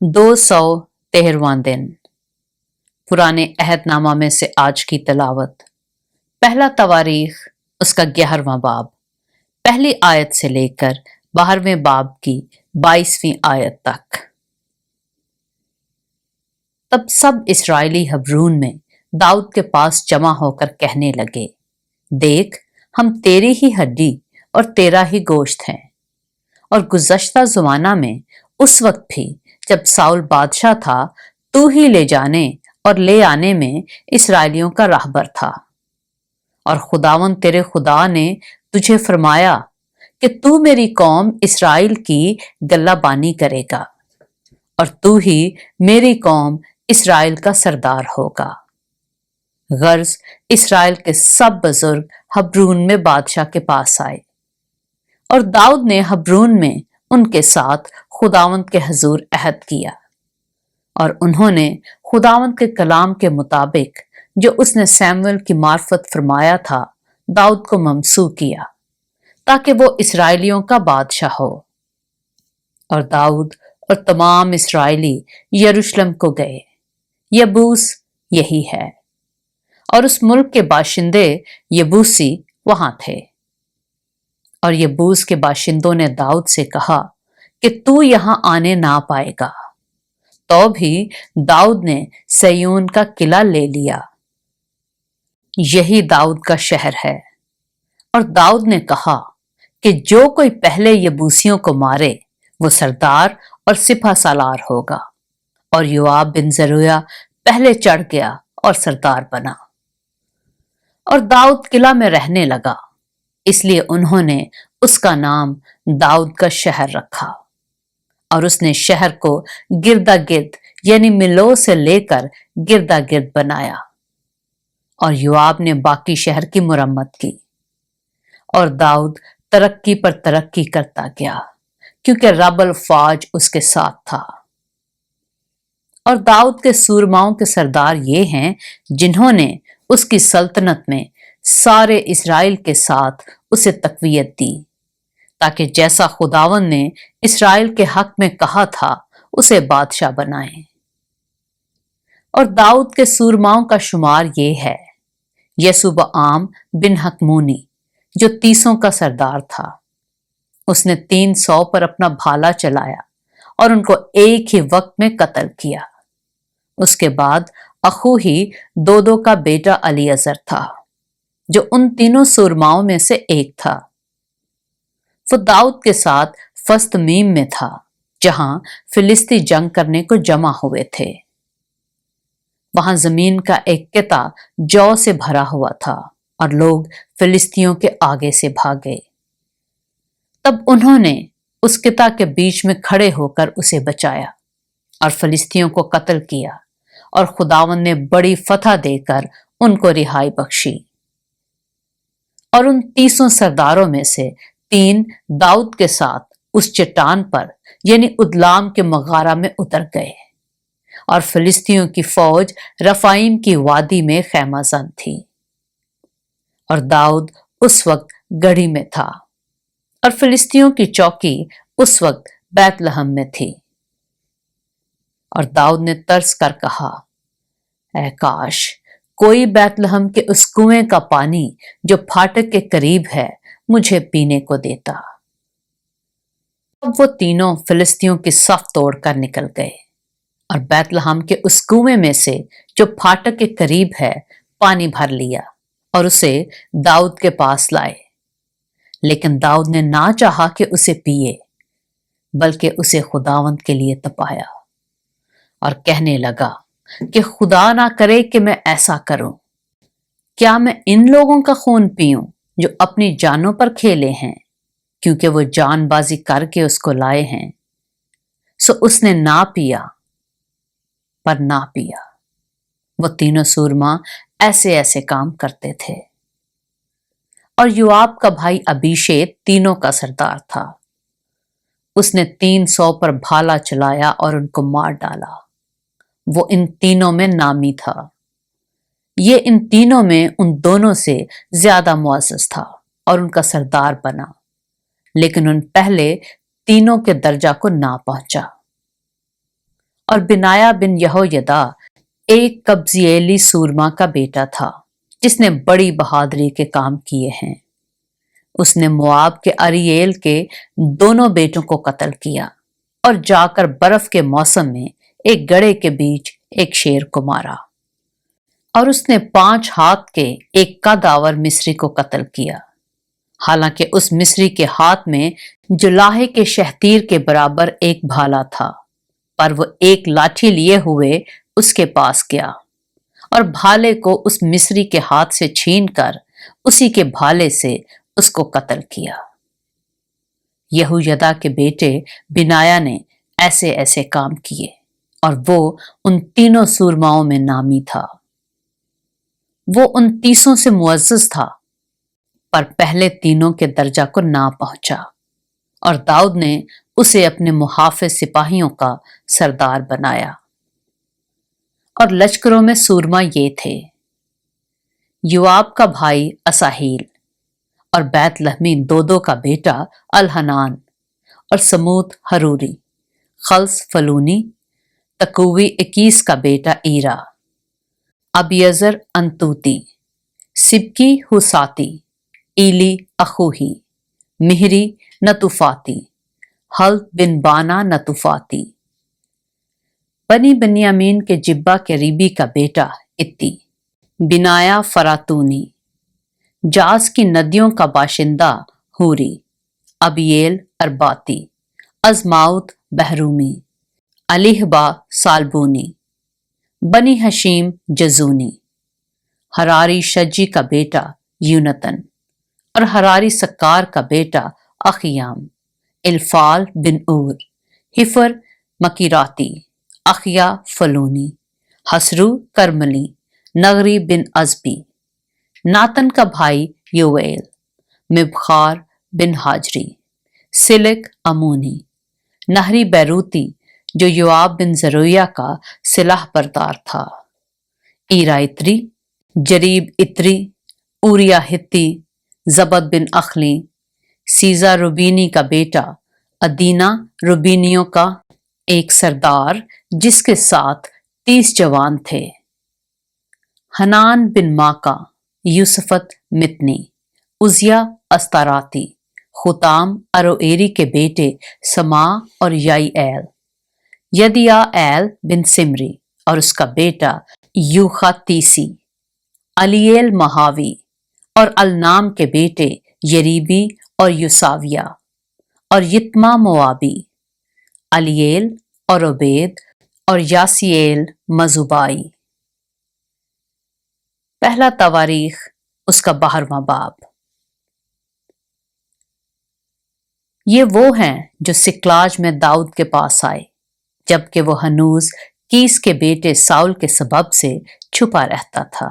213वां दिन। पुराने अहदनामा में से आज की तिलावत। पहला तवारीख उसका 11वां बाब, पहली आयत से लेकर 12वें बाब की 22वीं आयत तक। तब सब इस्राएली हब्रून में दाऊद के पास जमा होकर कहने लगे, देख, हम तेरी ही हड्डी और तेरा ही गोश्त हैं। और गुज़श्ता ज़माना में उस वक्त भी जब साउल बादशाह था, तू ही ले जाने और ले आने में इस्राएलियों का राहबर था। और खुदावन तेरे खुदा ने तुझे फरमाया कि तू मेरी कौम इस्राएल की गल्लाबानी करेगा और तू ही मेरी कौम इस्राएल का सरदार होगा। गर्ज इस्राएल के सब बुजुर्ग हब्रून में बादशाह के पास आए और दाऊद ने हब्रून में उनके साथ खुदावंद के हजूर अहद किया और उन्होंने खुदावंद के कलाम के मुताबिक जो उसने सैमुएल की मार्फत फरमाया था, दाऊद को ममसू किया ताकि वो इस्राएलियों का बादशाह हो। और दाऊद और तमाम इस्राएली यरूशलेम को गए। यबूस यही है और उस मुल्क के बाशिंदे यबूसी वहां थे। और यबूस के बाशिंदों ने दाऊद से कहा कि तू यहां आने ना पाएगा। तो भी दाऊद ने सयून का किला ले लिया। यही दाऊद का शहर है। और दाऊद ने कहा कि जो कोई पहले यबूसियों को मारे वो सरदार और सिपा सालार होगा। और योआब बिन जरूया पहले चढ़ गया और सरदार बना। और दाऊद किला में रहने लगा, इसलिए उन्होंने उसका नाम दाऊद का शहर रखा। और उसने शहर को गिरदा गिर्द यानी मिलो से लेकर गिरदा गिर्द बनाया। और योआब ने बाकी शहर की मुरम्मत की। और दाऊद तरक्की पर तरक्की करता गया क्योंकि रबल फौज उसके साथ था। और दाऊद के सूरमाओं के सरदार ये हैं जिन्होंने उसकी सल्तनत में सारे इस्राएल के साथ उसे तकवीयत दी, ताकि जैसा खुदावन ने इस्राएल के हक में कहा था उसे बादशाह बनाए। और दाऊद के सूरमाओं का शुमार ये है, यसुबआम बिन हकमूनी जो 30 का सरदार था, उसने 300 पर अपना भाला चलाया और उनको एक ही वक्त में कत्ल किया। उसके बाद अखू ही दो का बेटा अलीअजर था जो उन तीनों सूरमाओं में से एक था। वो दाऊद के साथ फस्तमीम में था जहां फिलिस्ती जंग करने को जमा हुए थे। वहां जमीन का एक किता जौ से भरा हुआ था और लोग फिलिस्तियों के आगे से भागे। तब उन्होंने उस किता के बीच में खड़े होकर उसे बचाया और फिलिस्तियों को कत्ल किया। और खुदावन ने बड़ी फतह देकर उनको रिहाई बख्शी। और उन 30 सरदारों में से 3 दाऊद के साथ उस चट्टान पर यानी उदलाम के मगारा में उतर गए। और फिलिस्तियों की फौज रफाइम की वादी में खैमाजन थी। और दाऊद उस वक्त गढ़ी में था और फिलिस्तियों की चौकी उस वक्त बैतलहम में थी। और दाऊद ने तरस कर कहा, ऐ काश कोई बैतलहम के उस कुएं का पानी जो फाटक के करीब है मुझे पीने को देता। अब वो तीनों फिलिस्तियों की सफ तोड़कर निकल गए और बैतलहम के उस कुएं में से जो फाटक के करीब है पानी भर लिया और उसे दाऊद के पास लाए। लेकिन दाऊद ने ना चाहा कि उसे पिए, बल्कि उसे खुदावंद के लिए तपाया और कहने लगा कि खुदा ना करे कि मैं ऐसा करूं। क्या मैं इन लोगों का खून पीऊं जो अपनी जानों पर खेले हैं, क्योंकि वो जानबाजी करके उसको लाए हैं। सो उसने ना पिया पर ना पिया। वो तीनों सूरमा ऐसे ऐसे काम करते थे। और योआब का भाई अबीशेक तीनों का सरदार था। उसने 300 पर भाला चलाया और उनको मार डाला। वो इन तीनों में नामी था। ये इन तीनों में उन दोनों से ज्यादा मुअज़्ज़ज़ था और उनका सरदार बना, लेकिन उन पहले तीनों के दर्जा को ना पहुंचा। और बिनाया बिन यहोयदा एक कब्जिएली सूरमा का बेटा था जिसने बड़ी बहादुरी के काम किए हैं। उसने मोआब के अरिएल के दोनों बेटों को कत्ल किया और जाकर बर्फ के मौसम में एक गड़े के बीच एक शेर को मारा। और उसने 5 हाथ के एक कदावर मिस्री को कत्ल किया, हालांकि उस मिस्री के हाथ में जुलाहे के शहतीर के बराबर एक भाला था, पर वो एक लाठी लिए हुए उसके पास गया और भाले को उस मिस्री के हाथ से छीनकर उसी के भाले से उसको कत्ल किया। यहोयदा के बेटे बिनाया ने ऐसे ऐसे काम किए और वो उन तीनों सूरमाओं में नामी था। वो उन 30 से मुअज्जज था, पर पहले तीनों के दर्जा को ना पहुंचा और दाऊद ने उसे अपने मुहाफिज सिपाहियों का सरदार बनाया। और लश्करों में सूरमा ये थे: युआब का भाई असाहील और बैतलहमी दोदो का बेटा अलहनान और समूत हरूरी, खल्स फलूनी, तकुवी 21 का बेटा ईरा, अबियजर अंतूती, सिबकी हुसाती, ईली अखूही, मिहरी नतुफाती, हल बिन बाना नतुफाती, बनी बनियामीन के जिब्बा के रीबी का बेटा इत्ती, बिनाया फरातूनी, जास की नदियों का बाशिंदा हूरी, अबियल अरबाती, अजमाउत बहरूमी, अलीहबा सालबूनी, बनी हशीम जजूनी, हरारी शज्जी का बेटा यूनतन और हरारी सक्कार का बेटा अखियाम, इल्फाल बिन ऊर, हिफर मकीराती, अखिया फलूनी, हसरू करमली, नगरी बिन अजबी, नातन का भाई योवेल, मिबखार बिन हाजरी, सिलिक अमूनी, नहरी बैरूती जो युआब बिन जरुया का सिलाह बरदार था, ईरा इत्री, जरीब इत्री, उरिया हित्ती, जबद बिन अखली, सीजा रुबीनी का बेटा अदीना रुबीनियों का एक सरदार जिसके साथ 30 जवान थे, हनान बिन माका, यूसुफत मितनी, उजिया अस्ताराती, खुताम अरोएरी के बेटे समा और याईएल, यदिया एल बिन सिमरी और उसका बेटा यूखातीसी, अलिएल महावी और अलनाम के बेटे यरीबी और युसाविया और यित्मा मोआबी, अलिएल और ओबेद और यासिएल मजुबाई। पहला तवारीख उसका 12वां बाब। ये वो हैं जो सिकलाज में दाऊद के पास आए जबकि वो हनूज कीस के बेटे साउल के सबब से छुपा रहता था,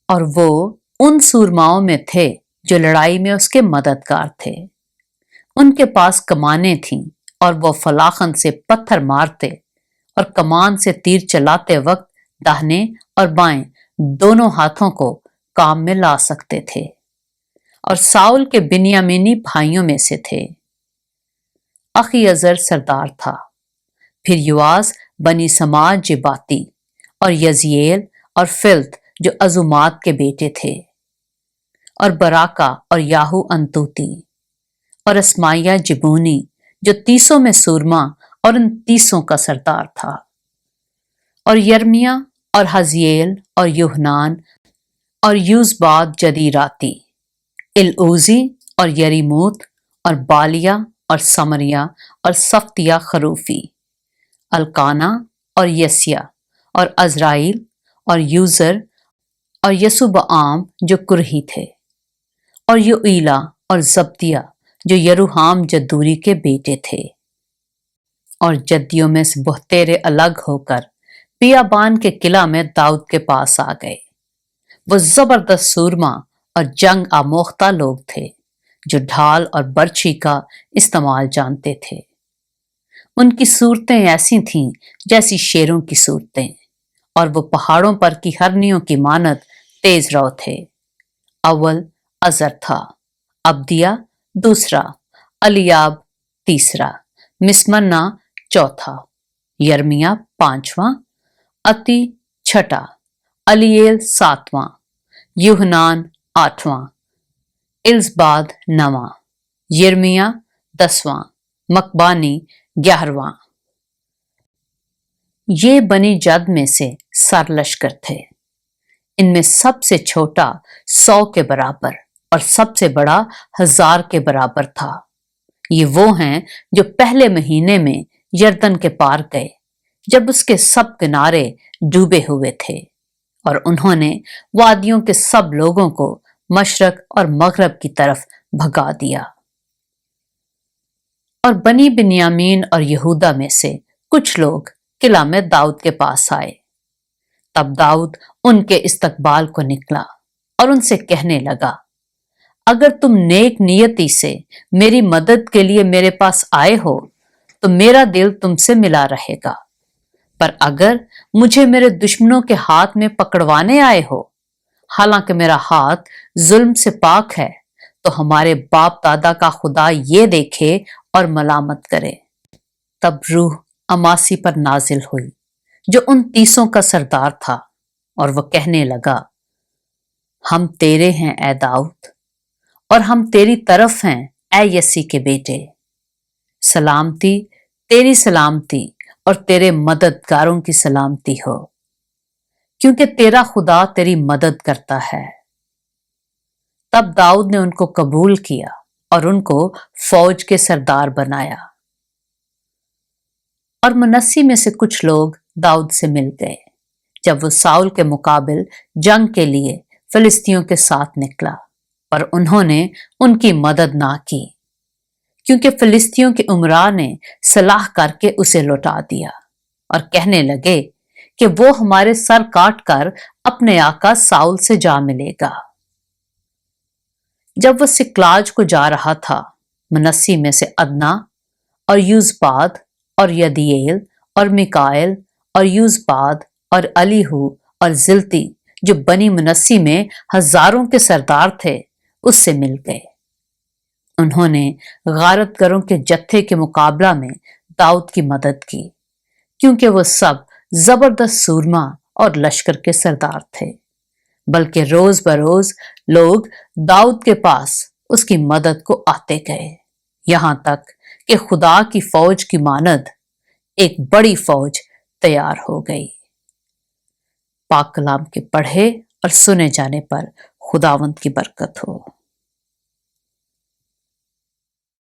और वो उन सूरमाओं में थे जो लड़ाई में उसके मददगार थे। उनके पास कमानें थीं और वो फलाखन से पत्थर मारते और कमान से तीर चलाते वक्त दाहिने और बाएं दोनों हाथों को काम में ला सकते थे, और साउल के बिन्यामीनी भाइयों में से थे। अखीअजर सरदार था, फिर युआस बनी समाज जिबाती और यजिएल और फिल्त जो अजुमात के बेटे थे, और बराका और याहू अंतूती और अस्माइया जिबूनी जो 30 में सूरमा और उन 30 का सरदार था, और यर्मिया और हजिएल और यूहनान और यूजबाद जदीराती, इलऊजी और यरीमूत और बालिया और समरिया और सफ्तिया खरूफी, अलकाना और यसिया और अजराइल और यूजर और यसुबआम जो कुरही थे, और युईला और जब्दिया जो यरूहाम जद्दूरी के बेटे थे। और जद्दियों में से बहुतेरे अलग होकर पियाबान के किला में दाऊद के पास आ गए। वो जबरदस्त सूरमा और जंग आमोख्ता लोग थे जो ढाल और बर्छी का इस्तेमाल जानते थे। उनकी सूरतें ऐसी थीं जैसी शेरों की सूरतें, और वो पहाड़ों पर की हरनियों की मानद तेज रौ थे। अव्वल अजर था, अब्दिया दूसरा, अलियाब तीसरा, मिसमन्ना चौथा, यर्मिया 5वां, अति 6, अलीएल 7वां, यूहनान 8वां, इल्सबाद 9वां, यिर्मयाह 10वां, मकबानी 11वां। ये बनी जद में से सरलश्कर थे। इनमें सबसे छोटा 100 के बराबर और सबसे बड़ा 1000 के बराबर था। ये वो हैं जो पहले महीने में यरदन के पार गए, जब उसके सब किनारे डूबे हुए थे, और उन्होंने वादियों के सब लोगों को मशरक और मगरब की तरफ भगा दिया। और बनी बिन्यामीन और यहूदा में से कुछ लोग किला में दाऊद के पास आए। तब दाऊद उनके इस्तकबाल को निकला और उनसे कहने लगा, अगर तुम नेक नियति से मेरी मदद के लिए मेरे पास आए हो तो मेरा दिल तुमसे मिला रहेगा, पर अगर मुझे मेरे दुश्मनों के हाथ में पकड़वाने आए हो, हालांकि मेरा हाथ जुल्म से पाक है, तो हमारे बाप दादा का खुदा ये देखे और मलामत करे। तब रूह अमासी पर नाजिल हुई, जो उन 30 का सरदार था, और वह कहने लगा, हम तेरे हैं ए दाऊद, और हम तेरी तरफ हैं ए यसी के बेटे। सलामती, तेरी सलामती और तेरे मददगारों की सलामती हो, क्योंकि तेरा खुदा तेरी मदद करता है। तब दाऊद ने उनको कबूल किया और उनको फौज के सरदार बनाया। और मनस्सी में से कुछ लोग दाऊद से मिल गए जब वो साउल के मुकाबिल जंग के लिए फिलिस्तियों के साथ निकला, पर उन्होंने उनकी मदद ना की, क्योंकि फिलिस्तियों के उमरा ने सलाह करके उसे लौटा दिया और कहने लगे कि वो हमारे सर काट कर अपने आका साउल से जा मिलेगा। जब वो सिकलाज को जा रहा था, मनस्सी में से अदना और यूजबाद और यदीएल और मिकाएल और यूजबाद और अलीहू और जिल्ती, जो बनी मनस्सी में हजारों के सरदार थे, उससे मिल गए। उन्होंने गारतगरों के जत्थे के मुकाबला में दाऊद की मदद की, क्योंकि वो सब जबरदस्त सूरमा और लश्कर के सरदार थे। बल्कि रोज बरोज लोग दाऊद के पास उसकी मदद को आते गए, यहां तक कि खुदा की फौज की मानद एक बड़ी फौज तैयार हो गई। पाक कलाम के पढ़े और सुने जाने पर खुदावंद की बरकत हो।